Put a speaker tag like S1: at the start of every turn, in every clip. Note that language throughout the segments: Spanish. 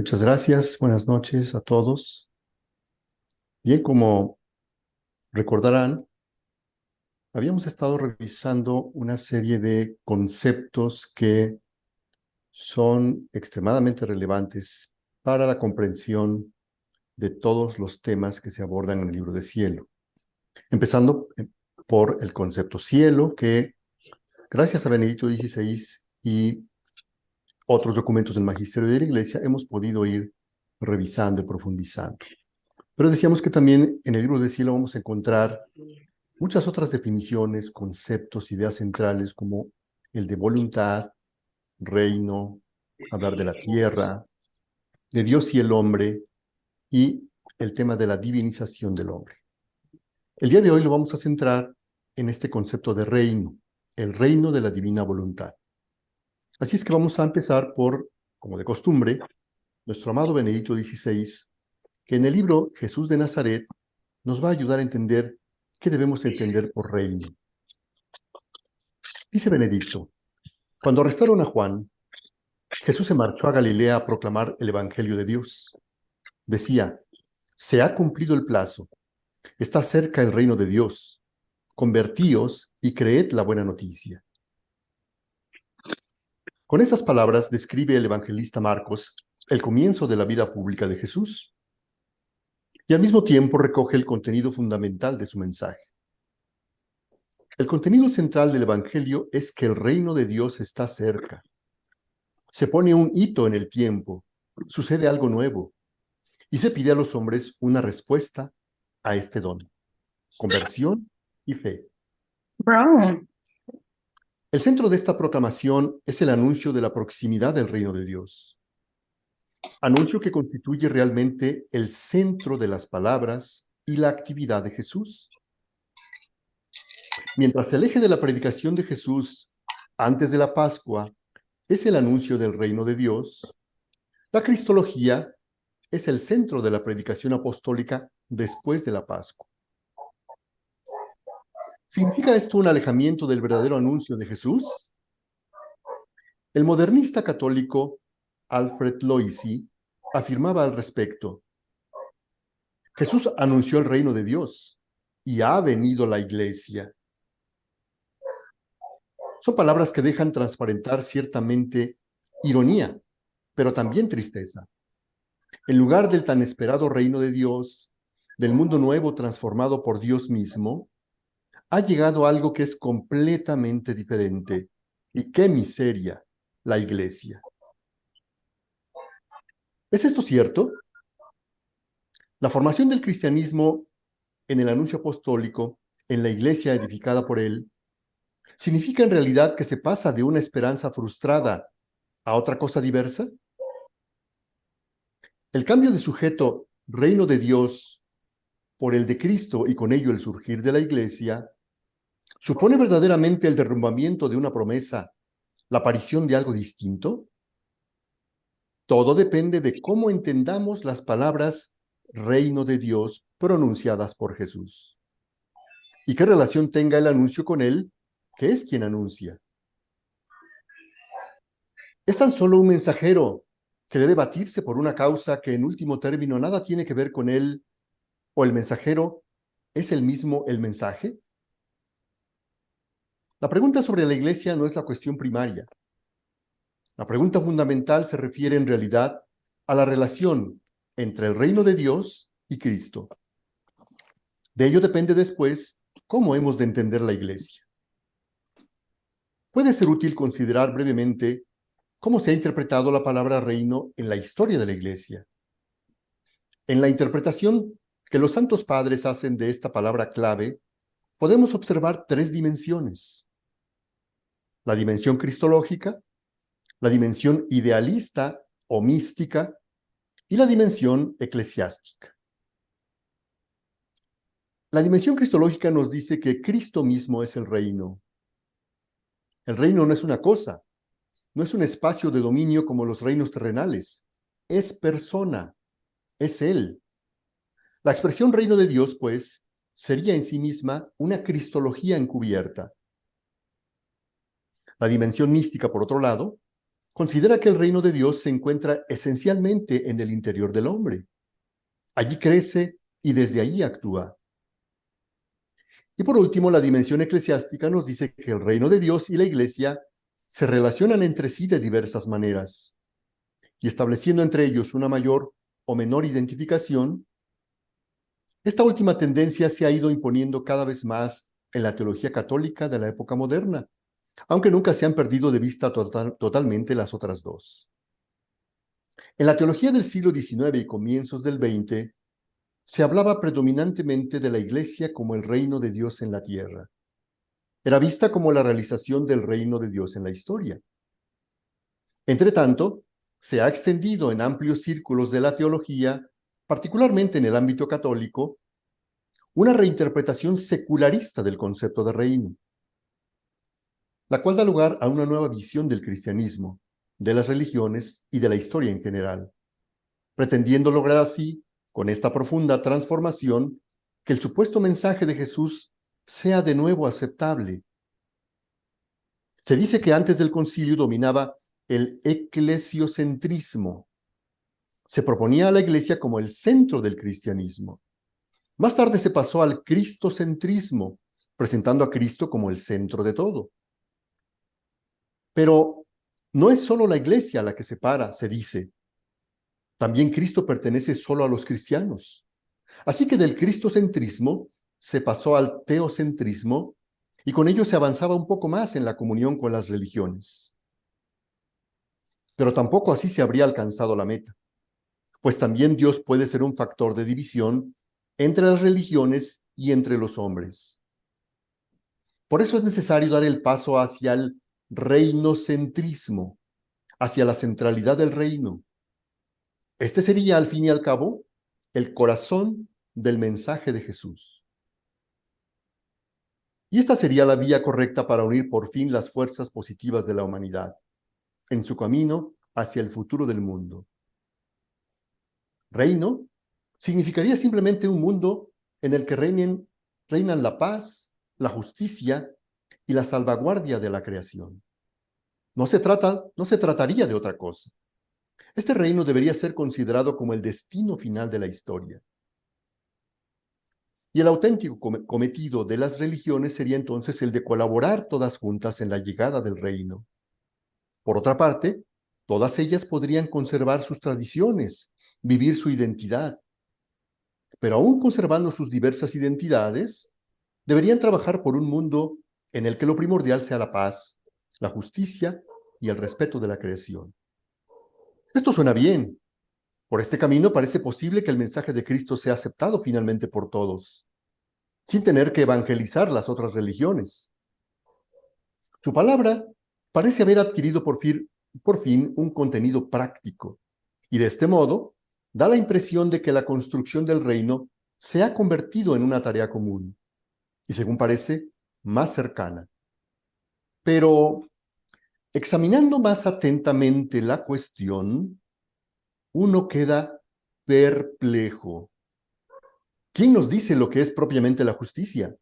S1: Muchas gracias, buenas noches a todos. Bien, como recordarán, habíamos estado revisando una serie de conceptos que son extremadamente relevantes para la comprensión de todos los temas que se abordan en el libro de Cielo. Empezando por el concepto cielo, que gracias a Benedicto XVI y otros documentos del Magisterio de la Iglesia hemos podido ir revisando y profundizando. Pero decíamos que también en el libro de Cielo vamos a encontrar muchas otras definiciones, conceptos, ideas centrales como el de voluntad, reino, hablar de la tierra, de Dios y el hombre y el tema de la divinización del hombre. El día de hoy lo vamos a centrar en este concepto de reino, el reino de la divina voluntad. Así es que vamos a empezar por, como de costumbre, nuestro amado Benedicto XVI, que en el libro Jesús de Nazaret nos va a ayudar a entender qué debemos entender por reino. Dice Benedicto: cuando arrestaron a Juan, Jesús se marchó a Galilea a proclamar el Evangelio de Dios. Decía: se ha cumplido el plazo, está cerca el reino de Dios, convertíos y creed la buena noticia. Con estas palabras describe el evangelista Marcos el comienzo de la vida pública de Jesús y al mismo tiempo recoge el contenido fundamental de su mensaje. El contenido central del Evangelio es que el reino de Dios está cerca. Se pone un hito en el tiempo, sucede algo nuevo, y se pide a los hombres una respuesta a este don: conversión y fe.
S2: Bro,
S1: El centro de esta proclamación es el anuncio de la proximidad del reino de Dios, anuncio que constituye realmente el centro de las palabras y la actividad de Jesús. Mientras el eje de la predicación de Jesús antes de la Pascua es el anuncio del reino de Dios, la cristología es el centro de la predicación apostólica después de la Pascua. ¿Significa esto un alejamiento del verdadero anuncio de Jesús? El modernista católico Alfred Loisy afirmaba al respecto: Jesús anunció el reino de Dios y ha venido la iglesia. Son palabras que dejan transparentar ciertamente ironía, pero también tristeza. En lugar del tan esperado reino de Dios, del mundo nuevo transformado por Dios mismo, ha llegado algo que es completamente diferente. Y qué miseria, la iglesia. ¿Es esto cierto? La formación del cristianismo en el anuncio apostólico, en la iglesia edificada por él, significa en realidad que se pasa de una esperanza frustrada a otra cosa diversa. El cambio de sujeto reino de Dios por el de Cristo y con ello el surgir de la iglesia supone verdaderamente el derrumbamiento de una promesa, la aparición de algo distinto. Todo depende de cómo entendamos las palabras reino de Dios pronunciadas por Jesús y qué relación tenga el anuncio con él, que es quien anuncia. Es tan solo un mensajero que debe batirse por una causa que en último término nada tiene que ver con él, o el mensajero es el mismo el mensaje. La pregunta sobre la iglesia no es la cuestión primaria. La pregunta fundamental se refiere en realidad a la relación entre el reino de Dios y Cristo. De ello depende después cómo hemos de entender la iglesia. Puede ser útil considerar brevemente cómo se ha interpretado la palabra reino en la historia de la iglesia. En la interpretación que los santos padres hacen de esta palabra clave, podemos observar tres dimensiones: la dimensión cristológica, la dimensión idealista o mística y la dimensión eclesiástica. La dimensión cristológica nos dice que Cristo mismo es el reino. El reino no es una cosa, no es un espacio de dominio como los reinos terrenales, es persona, es Él. La expresión reino de Dios, pues, sería en sí misma una cristología encubierta. La dimensión mística, por otro lado, considera que el reino de Dios se encuentra esencialmente en el interior del hombre. Allí crece y desde allí actúa. Y por último, la dimensión eclesiástica nos dice que el reino de Dios y la Iglesia se relacionan entre sí de diversas maneras, y estableciendo entre ellos una mayor o menor identificación, esta última tendencia se ha ido imponiendo cada vez más en la teología católica de la época moderna, aunque nunca se han perdido de vista totalmente las otras dos. En la teología del siglo XIX y comienzos del XX, se hablaba predominantemente de la Iglesia como el reino de Dios en la tierra. Era vista como la realización del reino de Dios en la historia. Entre tanto, se ha extendido en amplios círculos de la teología, particularmente en el ámbito católico, una reinterpretación secularista del concepto de reino, la cual da lugar a una nueva visión del cristianismo, de las religiones y de la historia en general, pretendiendo lograr así, con esta profunda transformación, que el supuesto mensaje de Jesús sea de nuevo aceptable. Se dice que antes del concilio dominaba el eclesiocentrismo. Se proponía a la Iglesia como el centro del cristianismo. Más tarde se pasó al cristocentrismo, presentando a Cristo como el centro de todo. Pero no es solo la Iglesia la que separa, se dice. También Cristo pertenece solo a los cristianos. Así que del cristocentrismo se pasó al teocentrismo y con ello se avanzaba un poco más en la comunión con las religiones. Pero tampoco así se habría alcanzado la meta, pues también Dios puede ser un factor de división entre las religiones y entre los hombres. Por eso es necesario dar el paso hacia el reinocentrismo, hacia la centralidad del reino. Este sería, al fin y al cabo, el corazón del mensaje de Jesús. Y esta sería la vía correcta para unir por fin las fuerzas positivas de la humanidad en su camino hacia el futuro del mundo. Reino significaría simplemente un mundo en el que reinan la paz, la justicia y la salvaguardia de la creación. No se trataría de otra cosa. Este reino debería ser considerado como el destino final de la historia. Y el auténtico cometido de las religiones sería entonces el de colaborar todas juntas en la llegada del reino. Por otra parte, todas ellas podrían conservar sus tradiciones, vivir su identidad, pero aún conservando sus diversas identidades, deberían trabajar por un mundo en el que lo primordial sea la paz, la justicia y el respeto de la creación. Esto suena bien. Por este camino parece posible que el mensaje de Cristo sea aceptado finalmente por todos, sin tener que evangelizar las otras religiones. Su palabra parece haber adquirido por fin un contenido práctico, y de este modo da la impresión de que la construcción del reino se ha convertido en una tarea común, y según parece, más cercana. Pero, examinando más atentamente la cuestión, uno queda perplejo. ¿Quién nos dice lo que es propiamente la justicia?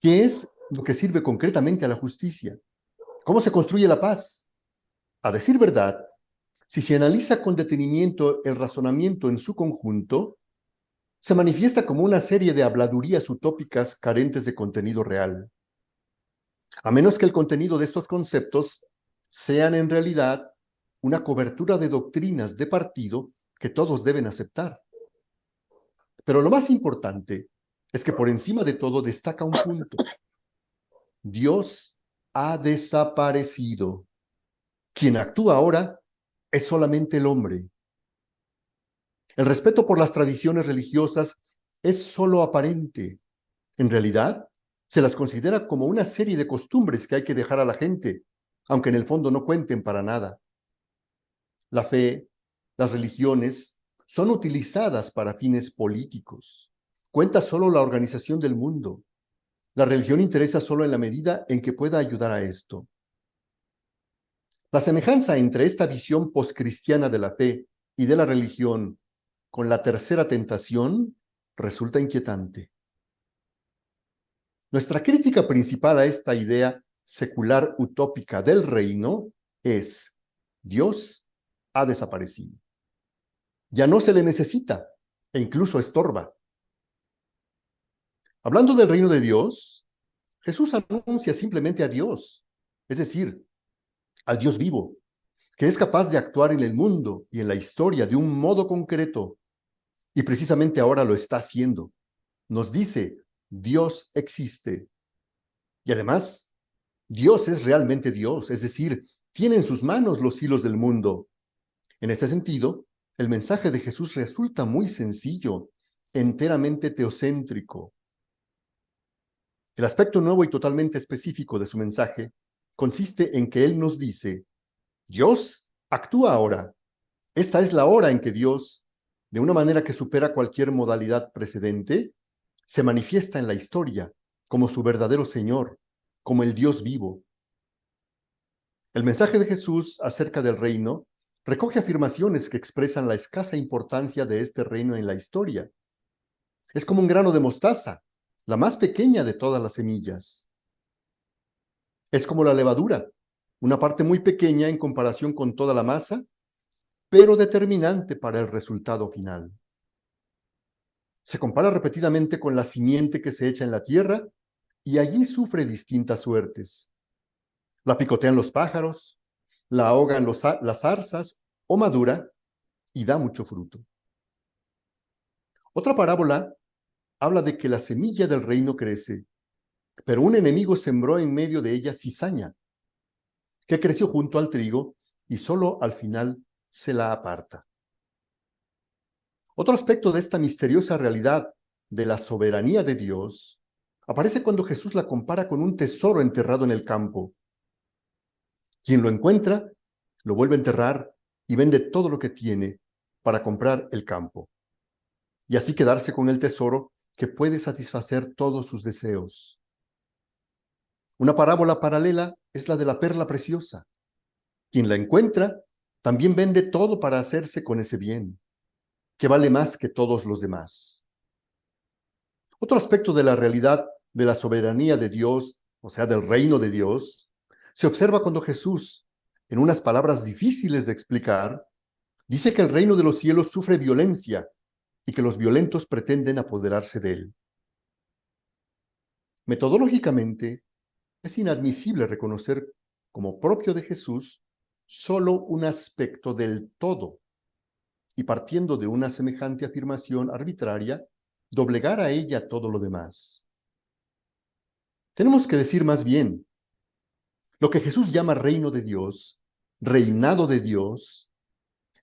S1: ¿Qué es lo que sirve concretamente a la justicia? ¿Cómo se construye la paz? A decir verdad, si se analiza con detenimiento el razonamiento en su conjunto, se manifiesta como una serie de habladurías utópicas carentes de contenido real. A menos que el contenido de estos conceptos sean en realidad una cobertura de doctrinas de partido que todos deben aceptar. Pero lo más importante es que por encima de todo destaca un punto. Dios ha desaparecido. Quien actúa ahora es solamente el hombre. El respeto por las tradiciones religiosas es solo aparente. En realidad, se las considera como una serie de costumbres que hay que dejar a la gente, aunque en el fondo no cuenten para nada. La fe, las religiones, son utilizadas para fines políticos. Cuenta solo la organización del mundo. La religión interesa solo en la medida en que pueda ayudar a esto. La semejanza entre esta visión poscristiana de la fe y de la religión con la tercera tentación resulta inquietante. Nuestra crítica principal a esta idea secular utópica del reino es: Dios ha desaparecido. Ya no se le necesita e incluso estorba. Hablando del reino de Dios, Jesús anuncia simplemente a Dios, es decir, al Dios vivo, que es capaz de actuar en el mundo y en la historia de un modo concreto, y precisamente ahora lo está haciendo. Nos dice: Dios existe. Y además, Dios es realmente Dios, es decir, tiene en sus manos los hilos del mundo. En este sentido, el mensaje de Jesús resulta muy sencillo, enteramente teocéntrico. El aspecto nuevo y totalmente específico de su mensaje consiste en que Él nos dice: Dios actúa ahora. Esta es la hora en que Dios, de una manera que supera cualquier modalidad precedente, se manifiesta en la historia como su verdadero Señor, como el Dios vivo. El mensaje de Jesús acerca del reino recoge afirmaciones que expresan la escasa importancia de este reino en la historia. Es como un grano de mostaza, la más pequeña de todas las semillas. Es como la levadura, una parte muy pequeña en comparación con toda la masa, pero determinante para el resultado final. Se compara repetidamente con la simiente que se echa en la tierra y allí sufre distintas suertes. La picotean los pájaros, la ahogan las zarzas o madura y da mucho fruto. Otra parábola habla de que la semilla del reino crece, pero un enemigo sembró en medio de ella cizaña, que creció junto al trigo y solo al final se la aparta. Otro aspecto de esta misteriosa realidad de la soberanía de Dios aparece cuando Jesús la compara con un tesoro enterrado en el campo. Quien lo encuentra, lo vuelve a enterrar y vende todo lo que tiene para comprar el campo, y así quedarse con el tesoro que puede satisfacer todos sus deseos. Una parábola paralela es la de la perla preciosa. Quien la encuentra también vende todo para hacerse con ese bien, que vale más que todos los demás. Otro aspecto de la realidad de la soberanía de Dios, o sea, del reino de Dios, se observa cuando Jesús, en unas palabras difíciles de explicar, dice que el reino de los cielos sufre violencia y que los violentos pretenden apoderarse de él. Metodológicamente, es inadmisible reconocer como propio de Jesús solo un aspecto del todo, y partiendo de una semejante afirmación arbitraria, doblegar a ella todo lo demás. Tenemos que decir más bien, lo que Jesús llama reino de Dios, reinado de Dios,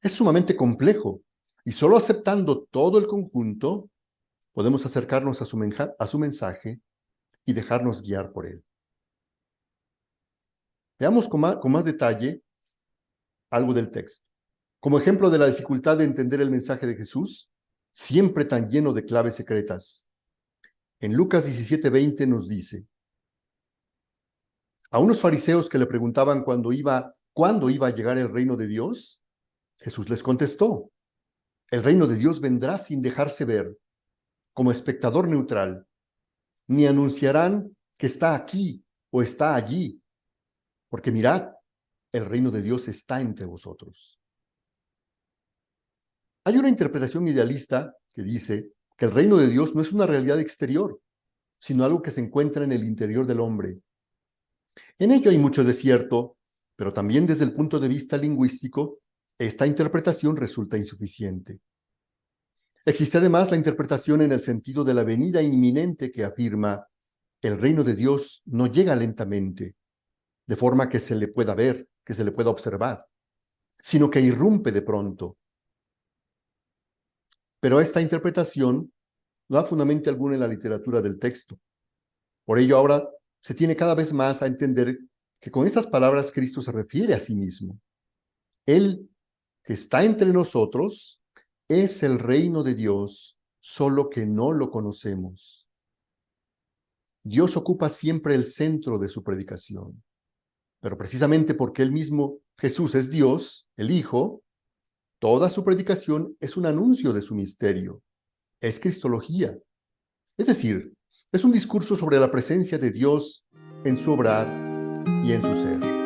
S1: es sumamente complejo, y solo aceptando todo el conjunto podemos acercarnos a su mensaje y dejarnos guiar por él. Veamos con más detalle algo del texto. Como ejemplo de la dificultad de entender el mensaje de Jesús, siempre tan lleno de claves secretas, en Lucas 17:20 nos dice: a unos fariseos que le preguntaban cuándo iba a llegar el reino de Dios, Jesús les contestó: el reino de Dios vendrá sin dejarse ver, como espectador neutral, ni anunciarán que está aquí o está allí, porque mirad, el reino de Dios está entre vosotros. Hay una interpretación idealista que dice que el reino de Dios no es una realidad exterior, sino algo que se encuentra en el interior del hombre. En ello hay mucho de cierto, pero también desde el punto de vista lingüístico, esta interpretación resulta insuficiente. Existe además la interpretación en el sentido de la venida inminente que afirma: el reino de Dios no llega lentamente, de forma que se le pueda ver, que se le pueda observar, sino que irrumpe de pronto. Pero esta interpretación no da fundamento alguno en la literatura del texto. Por ello ahora se tiene cada vez más a entender que con estas palabras Cristo se refiere a sí mismo. Él, que está entre nosotros, es el reino de Dios, solo que no lo conocemos. Dios ocupa siempre el centro de su predicación, pero precisamente porque él mismo, Jesús, es Dios, el Hijo, toda su predicación es un anuncio de su misterio, es cristología. Es decir, es un discurso sobre la presencia de Dios en su obrar y en su ser.